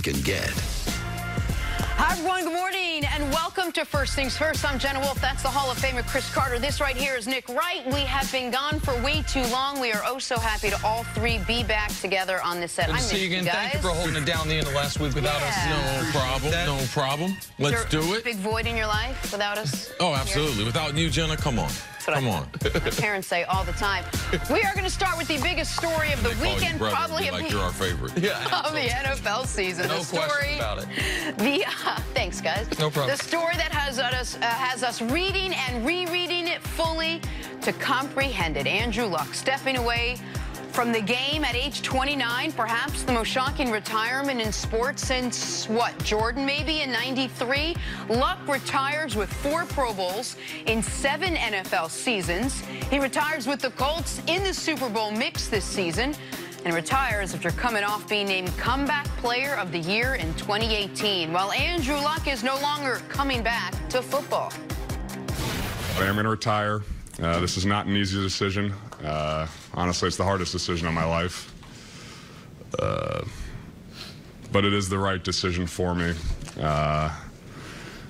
can get. Hi, everyone. Good morning, and welcome to First Things First. I'm Jenna Wolf. That's the Hall of Famer Chris Carter. This right here is Nick Wright. We have been gone for way too long. We are oh so happy to all three be back together on this set. Good I to see you again. Thank you for holding it down the end of last week without us. No problem. No problem. Let's do it. Big void in your life without us? Oh, absolutely. Here? Without you, Jenna, come on. Come on. My parents say all the time. We are going to start with the biggest story of the weekend, probably like you're our favorite. Of the NFL season. No question about it. Thanks, guys. No problem. The story that has us reading and rereading it fully to comprehend it. Andrew Luck stepping away from the game at age 29, perhaps the most shocking retirement in sports since, what, Jordan maybe in '93? Luck retires with 4 Pro Bowls in 7 NFL seasons. He retires with the Colts in the Super Bowl mix this season and retires after coming off being named Comeback Player of the Year in 2018. While Andrew Luck is no longer coming back to football. I am going to retire. This is not an easy decision. Honestly, it's the hardest decision of my life. But it is the right decision for me.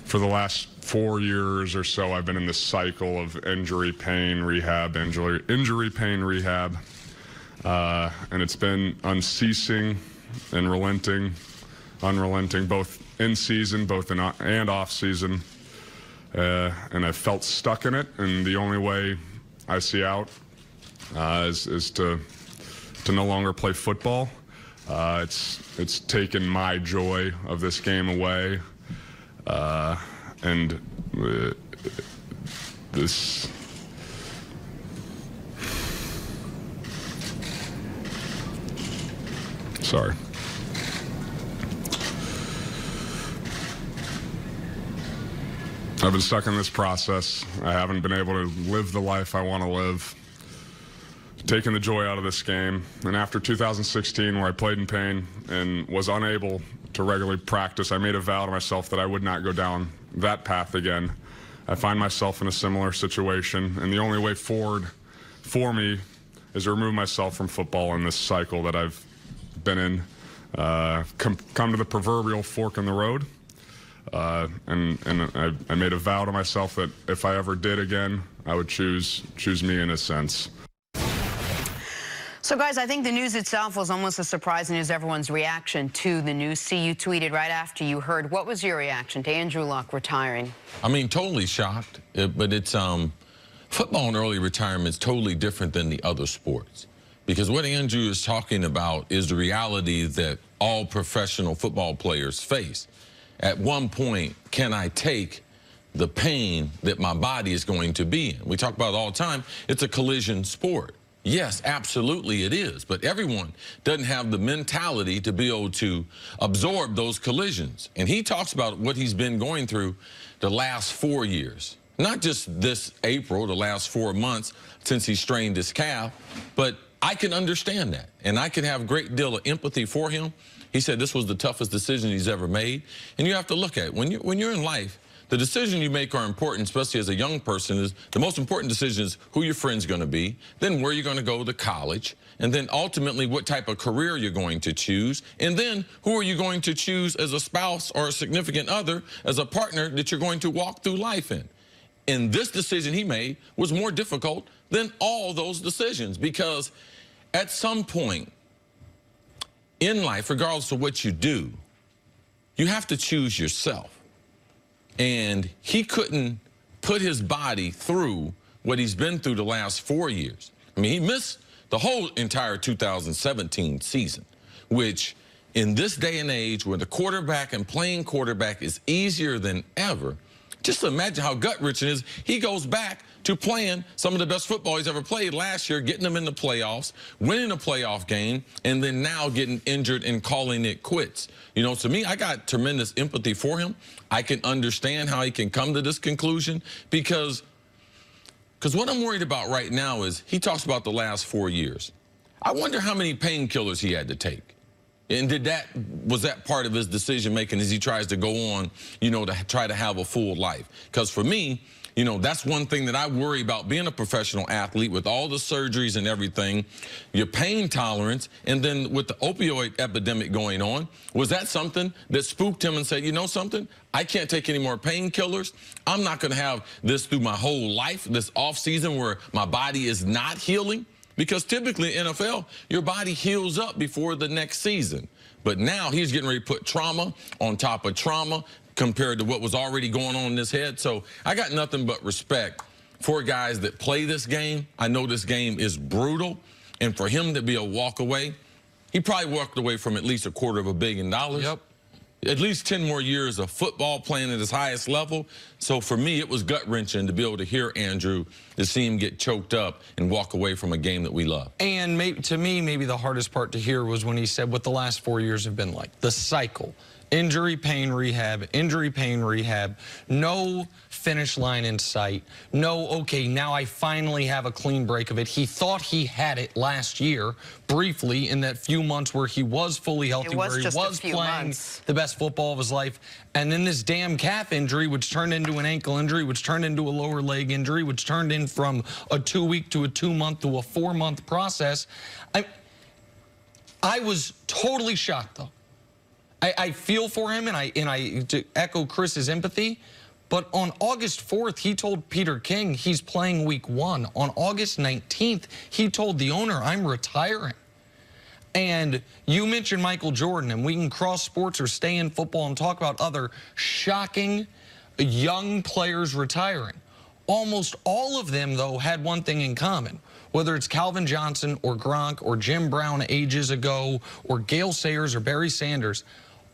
For the last 4 years or so, I've been in this cycle of injury, pain, rehab, injury, pain, rehab. And it's been unceasing and unrelenting, both in season, both in and off season. And I felt stuck in it, and the only way I see out is to no longer play football. It's taken my joy of this game away, and this. Sorry. I've been stuck in this process. I haven't been able to live the life I want to live. Taking the joy out of this game. And after 2016, where I played in pain and was unable to regularly practice, I made a vow to myself that I would not go down that path again. I find myself in a similar situation, and the only way forward for me is to remove myself from football in this cycle that I've been in. Come to the proverbial fork in the road. And I made a vow to myself that if I ever did again, I would choose me in a sense. So, guys, I think the news itself was almost as surprising as everyone's reaction to the news. See, you tweeted right after you heard. What was your reaction to Andrew Luck retiring? I mean, totally shocked. But it's football and early retirement is totally different than the other sports. Because what Andrew is talking about is the reality that all professional football players face. At one point, can I take the pain that my body is going to be in? We talk about it all the time. It's a collision sport. Yes, absolutely it is. But everyone doesn't have the mentality to be able to absorb those collisions. And he talks about what he's been going through the last 4 years. Not just this April, the last 4 months since he strained his calf, but I can understand that. And I can have a great deal of empathy for him. He said this was the toughest decision he's ever made. And you have to look at it. When you're in life, the decisions you make are important, especially as a young person. Is the most important decision is who your friend's going to be, then where you're going to go to college, and then ultimately what type of career you're going to choose, and then who are you going to choose as a spouse or a significant other, as a partner that you're going to walk through life in. And this decision he made was more difficult than all those decisions, because at some point in life, regardless of what you do, you have to choose yourself. And he couldn't put his body through what he's been through the last 4 years. I mean, he missed the whole entire 2017 season, which in this day and age where the quarterback and playing quarterback is easier than ever, just imagine how gut-wrenching it is. He goes back to playing some of the best football he's ever played last year, getting them in the playoffs, winning a playoff game, and then now getting injured and calling it quits. You know, to me, I got tremendous empathy for him. I can understand how he can come to this conclusion because what I'm worried about right now is he talks about the last 4 years. I wonder how many painkillers he had to take. And was that part of his decision making as he tries to go on, you know, to try to have a full life? Because for me, you know, that's one thing that I worry about being a professional athlete with all the surgeries and everything, your pain tolerance, and then with the opioid epidemic going on. Was that something that spooked him and said, you know something? I can't take any more painkillers. I'm not going to have this through my whole life, this off season where my body is not healing. Because typically in NFL, your body heals up before the next season. But now he's getting ready to put trauma on top of trauma compared to what was already going on in his head. So I got nothing but respect for guys that play this game. I know this game is brutal. And for him to be a walk away, he probably walked away from at least $250 million. Yep. At least 10 more years of football playing at his highest level. So for me, it was gut-wrenching to be able to hear Andrew, to see him get choked up and walk away from a game that we love. And maybe, to me, maybe the hardest part to hear was when he said what the last 4 years have been like. The cycle. Injury, pain, rehab, injury, pain, rehab. No finish line in sight. No, okay, now I finally have a clean break of it. He thought he had it last year, briefly, in that few months where he was fully healthy, where he was playing the best football of his life. And then this damn calf injury, which turned into an ankle injury, which turned into a lower leg injury, which turned in from a 2-week to a 2-month to a 4-month process. I was totally shocked, though. I feel for him, and to echo Chris's empathy, but on August 4th, he told Peter King he's playing week 1. On August 19th, he told the owner, I'm retiring. And you mentioned Michael Jordan, and we can cross sports or stay in football and talk about other shocking young players retiring. Almost all of them, though, had one thing in common. Whether it's Calvin Johnson or Gronk or Jim Brown ages ago or Gale Sayers or Barry Sanders,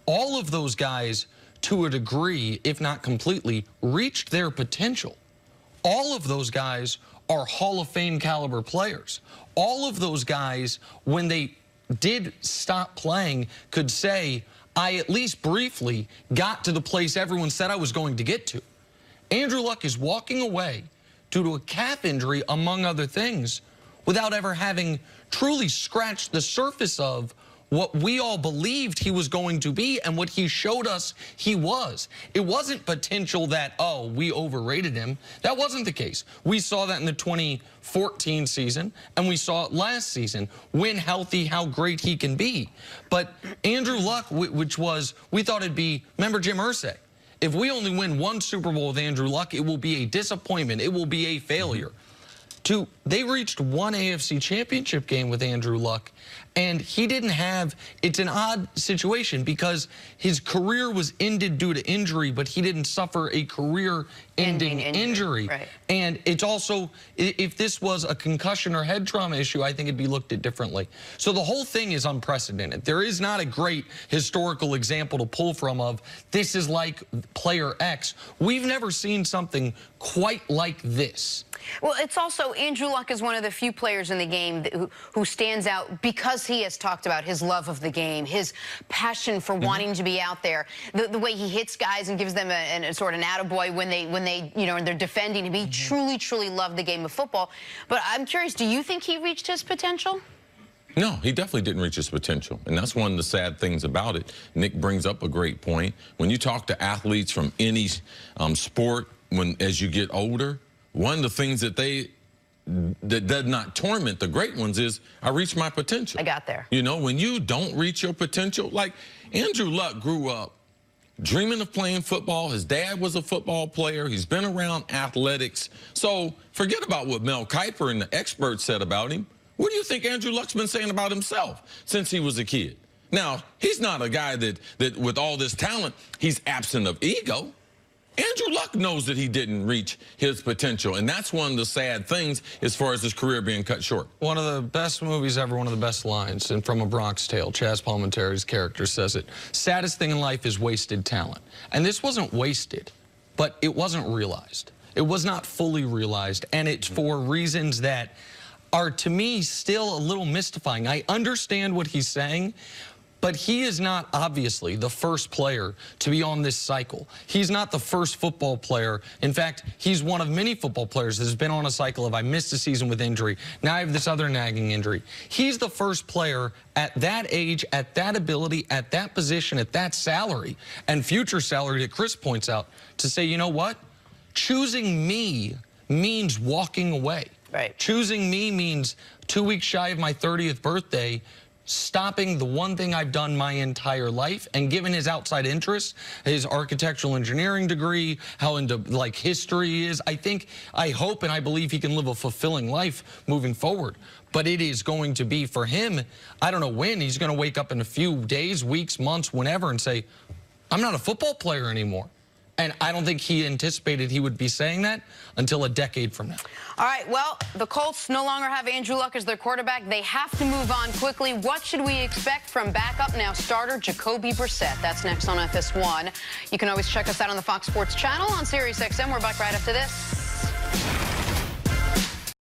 all of those guys, to a degree, if not completely, reached their potential. All of those guys are Hall of Fame caliber players. All of those guys, when they did stop playing, could say, I at least briefly got to the place everyone said I was going to get to. Andrew Luck is walking away due to a calf injury, among other things, without ever having truly scratched the surface of what we all believed he was going to be and what he showed us he was. It wasn't potential that, oh, we overrated him. That wasn't the case. We saw that in the 2014 season, and we saw it last season. When healthy, how great he can be. But Andrew Luck, which was, we thought it'd be, remember Jim Irsay? If we only win 1 Super Bowl with Andrew Luck, it will be a disappointment. It will be a failure. They reached 1 AFC championship game with Andrew Luck, and he didn't have, it's an odd situation because his career was ended due to injury, but he didn't suffer a career-ending injury. Right. And it's also, if this was a concussion or head trauma issue, I think it'd be looked at differently. So the whole thing is unprecedented. There is not a great historical example to pull from of, this is like player X. We've never seen something quite like this. Well, it's also, Andrew Luck is one of the few players in the game who stands out because he has talked about his love of the game, his passion for wanting to be out there, the way he hits guys and gives them a sort of an attaboy when they you know, they're defending him. He truly, truly loved the game of football. But I'm curious, do you think he reached his potential? No, he definitely didn't reach his potential. And that's one of the sad things about it. Nick brings up a great point. When you talk to athletes from any sport, as you get older, one of the things that does not torment the great ones is, I reached my potential. I got there. You know, when you don't reach your potential, like Andrew Luck grew up dreaming of playing football. His dad was a football player. He's been around athletics. So forget about what Mel Kiper and the experts said about him. What do you think Andrew Luck's been saying about himself since he was a kid? Now, he's not a guy that with all this talent, he's absent of ego. Andrew Luck knows that he didn't reach his potential, and that's one of the sad things as far as his career being cut short. One of the best movies ever, one of the best lines, and from A Bronx Tale, Chaz Palminteri's character says it, saddest thing in life is wasted talent. And this wasn't wasted, but it wasn't realized. It was not fully realized, and it's for reasons that are, to me, still a little mystifying. I understand what he's saying, But he is not obviously the first player to be on this cycle. He's not the first football player. In fact, he's one of many football players that has been on a cycle of I missed a season with injury. Now I have this other nagging injury. He's the first player at that age, at that ability, at that position, at that salary, and future salary that Chris points out, to say, you know what? Choosing me means walking away. Right. Choosing me means 2 weeks shy of my 30th birthday, stopping the one thing I've done my entire life. And given his outside interests, his architectural engineering degree, how into like history he is, I hope and I believe he can live a fulfilling life moving forward. But it is going to be for him, I don't know when, he's going to wake up in a few days, weeks, months, whenever, and say, I'm not a football player anymore. And I don't think he anticipated he would be saying that until a decade from now. All right, well, the Colts no longer have Andrew Luck as their quarterback. They have to move on quickly. What should we expect from backup, now starter, Jacoby Brissett? That's next on FS1. You can always check us out on the Fox Sports channel on SiriusXM. We're back right after this.